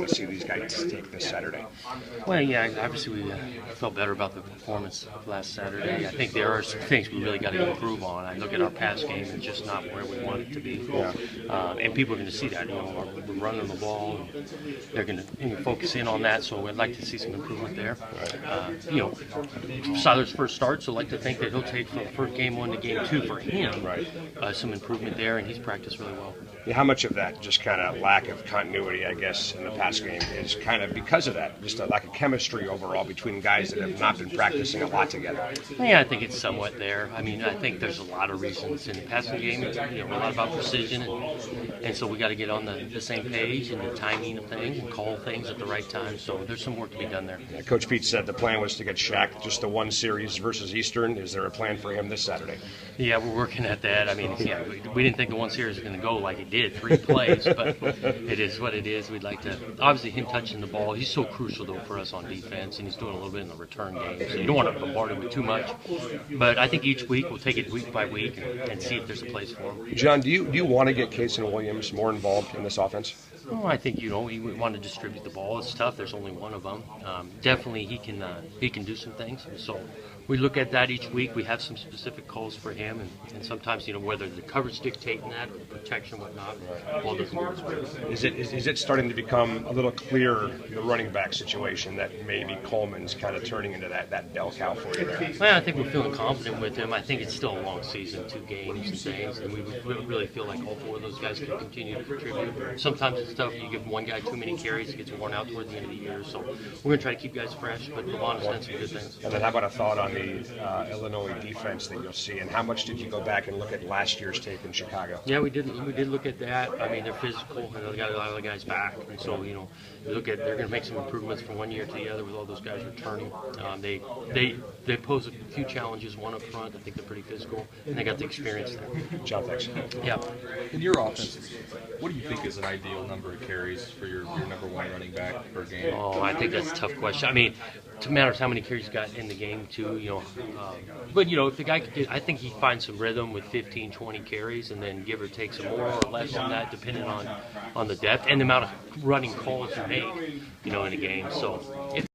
want to see these guys take this Saturday? Well, yeah, obviously we felt better about the performance of last Saturday. I think there are some things we really got to improve on. I look at our pass game; it's just not where we want it to be. Yeah. And people are going to see that. We're running the ball. And they're going to focus in on that. So I'd like to see some improvement there. Siler's first start, so I'd like to think that he'll take from first game 1 to game 2 for him. Right. Some improvement there, and he's practiced really well. Yeah, how much of that just kind of lack of continuity, I guess, in the pass game is kind of because of that, just a lack of chemistry overall between guys that have not been practicing a lot together? Yeah, I think it's somewhat there. I mean, I think there's a lot of reasons in the passing game. A lot about precision, and so we got to get on the same page and the timing of things and call things at the right time. So there's some work to be done there. Yeah, Coach Pete said the plan was to get Shaq just the one series versus Eastern. Is there a plan for him this Saturday? Yeah, we're working at that. I mean, yeah, we didn't think the one series was going to go like it did, 3 plays, but it is what it is. We'd like to, obviously him touching the ball, he's so crucial though for us on defense, and he's doing a little bit in the return game, so you don't want to bombard him with too much. But I think each week we'll take it week by week and see if there's a place for him. John, do you want to get Kasen Williams more involved in this offense? Well, I think we want to distribute the ball. It's tough. There's only one of them. Definitely, he can do some things. So we look at that each week. We have some specific calls for him, and sometimes whether the coverage dictating that or the protection, whatnot, ball doesn't go his way. Is it starting to become a little clearer, the running back situation, that maybe Coleman's kind of turning into that bell cow for you there? Well, I think we're feeling confident with him. I think it's still a long season, 2 games and things, and we really feel like all 4 of those guys can continue to contribute. Sometimes it's tough. You give one guy too many carries, he gets worn out toward the end of the year. So we're going to try to keep guys fresh, but Lavon has done some good things. And then how about a thought on the Illinois defense that you'll see, and how much did you go back and look at last year's tape in Chicago? Yeah, we did look at that. I mean, they're physical, and they got a lot of the guys back, and so you look at they're going to make some improvements from one year to the other with all those guys returning. They pose a few challenges. One up front, I think they're pretty physical, and they got the experience there. John, thanks. Yeah. In your offense, what do you think is an ideal number of carries for your number 1 running back per game? Oh, I think that's a tough question. I mean, it matters how many carries you got in the game too. But if the guy could, I think he finds some rhythm with 15, 20 carries, and then give or take some more or less on that, depending on the depth and the amount of running calls you make, in a game. So.